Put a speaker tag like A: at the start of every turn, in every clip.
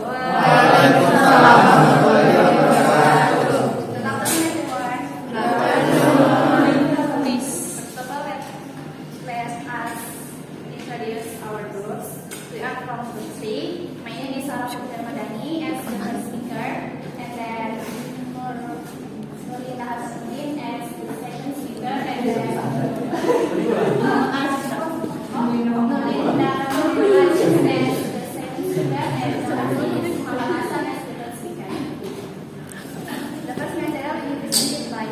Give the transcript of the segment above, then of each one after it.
A: Waalaikumsalam warahmatullahi wabarakatuh. Good afternoon, everyone. Please, let us introduce our groups. We are from Putri. My name is Ramadhani as the first speaker, and then Nurlinda Hassan as the second speaker, and then Nurlinda as the second speaker, and Hassan as the third speaker. The first material is presented by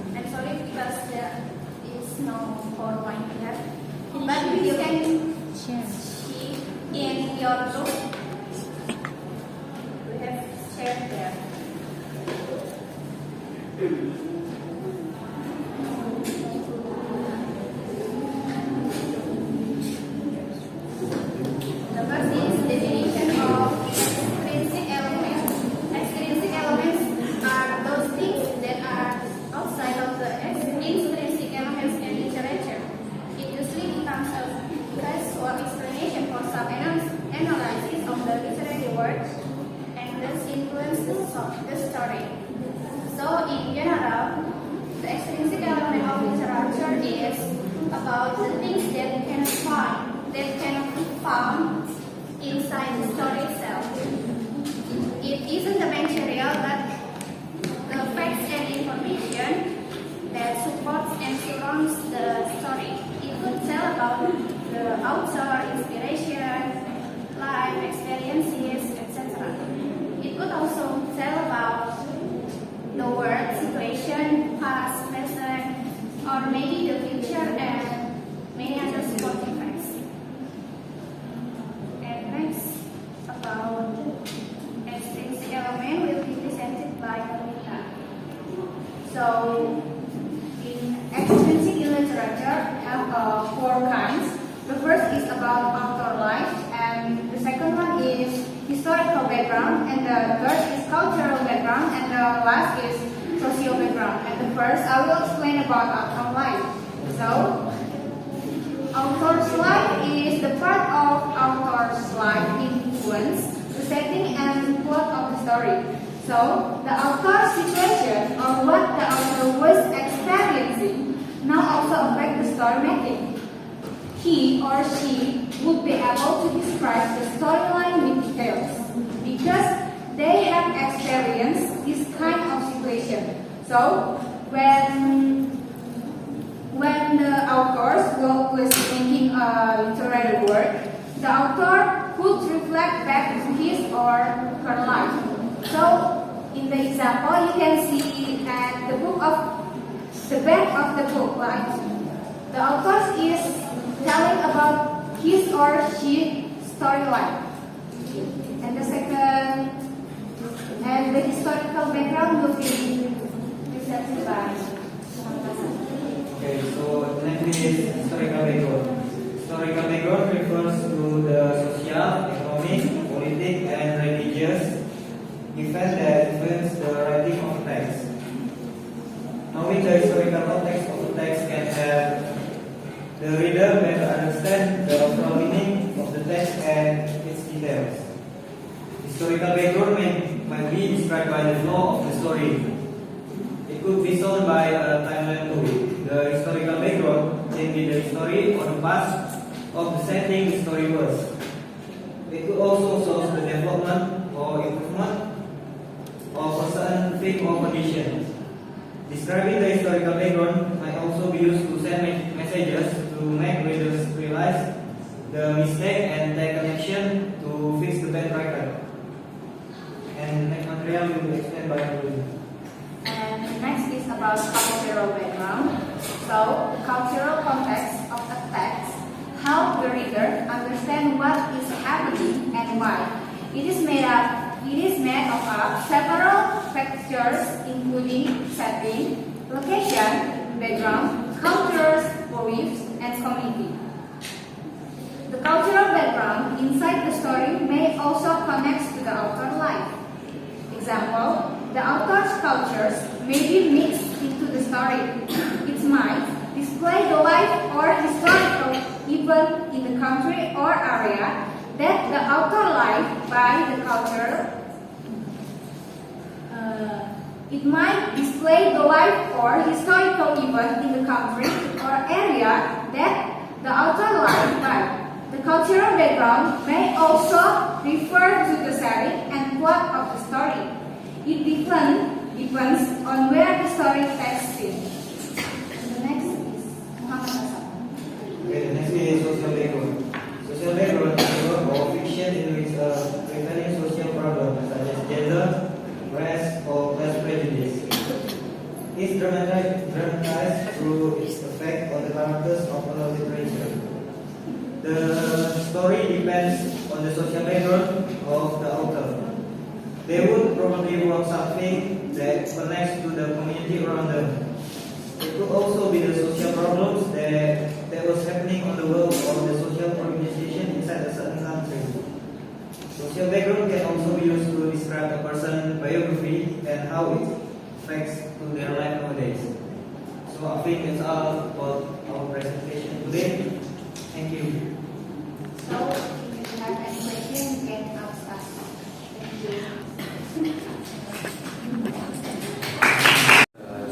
A: I'm sorry because there is no PowerPoint here, but you can see in your group. We have shared there. The first is definition of extrinsic elements. Extrinsic elements are those things that are outside of the intrinsic elements in literature. It usually becomes a case or explanation for some analysis of the literary work and thus influence the story. So in general, the extrinsic element of literature is about the things that cannot be found inside the story itself. It isn't the material, but the facts and information that supports and surrounds the story. It could tell about the author, inspiration, life experiences, etc. It could also tell about the world situation, past, present, or maybe the future, and many other supporting facts. And next, about extrinsic element will be presented by Nurlinda. So, in extrinsic literature, we have four kinds. The first is about author life, and the second one is historical background, and the third is cultural background, and the last is social background. And the first, I will explain about author life. So, author's life is the part of author's life influence the setting and plot of the story. So, the author's situation or what the author was experiencing now also affect the story making. He or she would be able to describe the storyline with details because they have experienced this kind of situation. So, when the authors was making a literary work, the author could reflect back to his or her life. So, in the example, you can see at the back of the book, right? The author is telling about his or she storyline, and the second, and the historical background will be presented by Hassan.
B: Okay, so next is historical background. Historical background refers to the social, economic, political, and religious events that influence the writing of text. Knowing the historical context of the text can help the reader better understand the overall meaning of the text and its details. Historical background might be described by the flow of the story. It could be shown by a timeline too. The historical background can be the story or the past of the setting the story was. It could also show the development or improvement of a certain thing or condition. Describing the historical background might also be used to send messages to make readers realize the mistake and take an action to fix the bad record. And next material will be explained by Nurlinda.
A: And next is about cultural background. So, the cultural context of a text helps the reader understand what is happening and why. It is made of several factors including setting, location, background, cultures, beliefs, and community. The cultural background inside the story may also connect to the author's life. Example, the author's cultures may be mixed into the story. It might display the life or historical event
C: even in the country or area that the author liked by the culture. It might display the life or historical event in the country or area that the author liked by. The cultural background may also refer to the setting and plot of the story. It depends on where the story takes place. The next is Muhammad Hassan.
B: Okay, the next is social background. Social background is a work or fiction in which referring social problems such as gender, race, or class prejudice. It's dramatized through its effect on the characters of oral literature. The story depends on the social background of the author. They would probably want something that connects to the community around them. It could also be the social problems that was happening on the world or the social organization inside a certain country. Social background can also be used to describe a person's biography and how it affects to their life nowadays. So I think that's all about our presentation today. Thank you.
A: So, if you have any question, you can ask us. Thank you.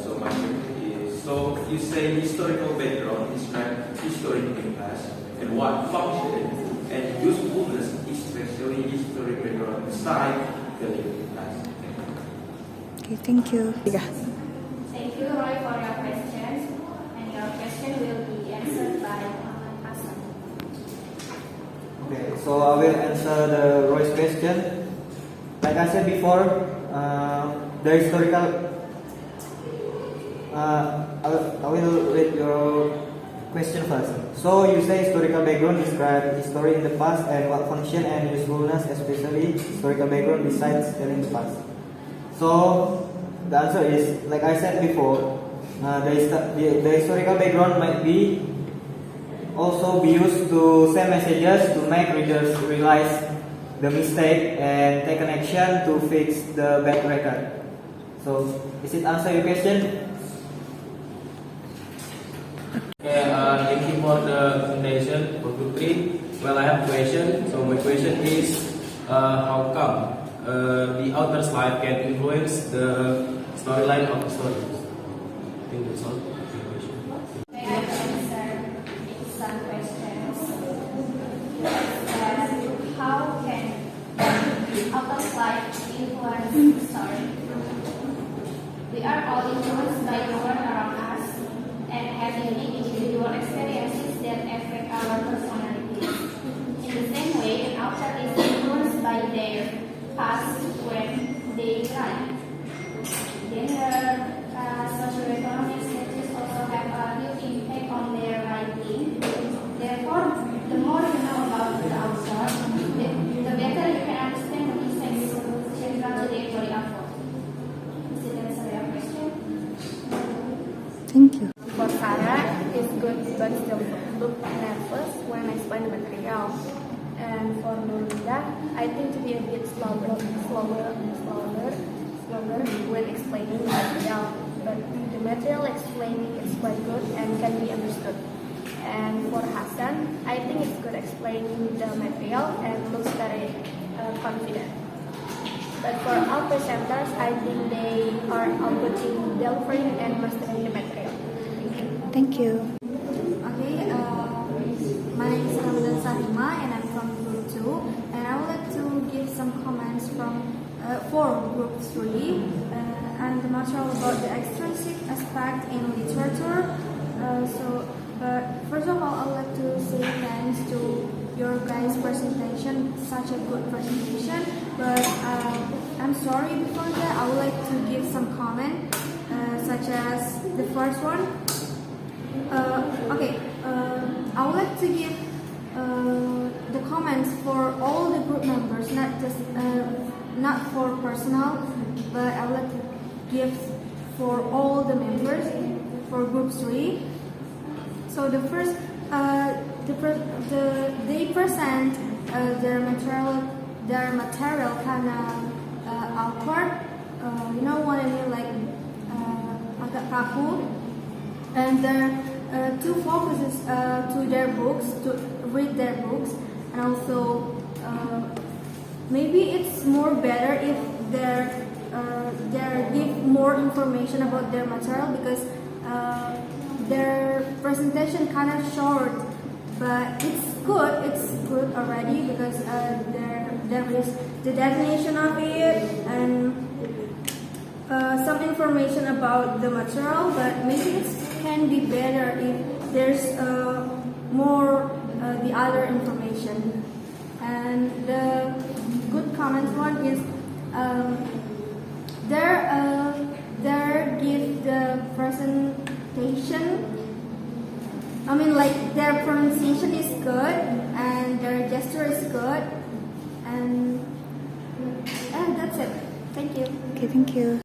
D: So my question is, so you say historical background describe history in class and what function and usefulness, especially historical background beside the living class.
E: Okay, thank you.
A: Thank you, Roy, for your questions. And your question will be answered by Muhammad Hassan.
B: Okay, so I will answer the Roy's question. Like I said before, the historical. I will read your question first. So you say historical background describe history in the past and what function and usefulness, especially historical background besides telling the past. So the answer is, like I said before, the historical background might be also be used to send messages to make readers realize the mistake and take an action to fix the bad record. So, is it answer your question?
F: Okay, thank you for the presentation for Putri. Well, I have a question. So my question is, how come the author's life can influence the storyline of the story? I think that's all.
A: May I answer some questions? How can author's life influence the story? We are all influenced by the world around us and have unique individual experiences that affect our personalities. In the same way, an author is influenced by their past when they write. Gender, socioeconomic status also have a huge impact on their writing. Therefore, the more you know about the author, the better you can understand the mistakes central to their body of work. Does it answer your question?
E: Thank you.
G: For Sarah, it's good but still look nervous when I explain the material. And for Nurlinda, I think to be a bit slower when explaining the material. But the material explaining is quite good and can be understood. And for Hassan, I think it's good explaining the material and looks very confident. But for all presenters, I think they are all good in delivering and mastering the material.
E: Thank you.
C: Okay, my name is Ramadhani and I'm from Group 2, and I would like to give some comments for Group 3 and the material about the extrinsic aspect in literature. But first of all, I would like to say thanks to your guys' presentation, such a good presentation. But I'm sorry before that, I would like to give some comment, such as the first one. I would like to give the comments for all the group members, not for personal, but I would like to give for all the members for Group 3. So the first, they present their material kind of awkward. You know what I mean, like agak kaku. And their two focuses to their books, read their books, and also maybe it's more better if they give more information about their material, because their presentation kind of short, but it's good already, because there is the definition of it and some information about the material, but maybe it can be better if there's more the other information. And the good comments one is there give the presentation. I mean, like, their pronunciation is good and their gesture is good, and that's it. Thank you.
E: Okay, thank you.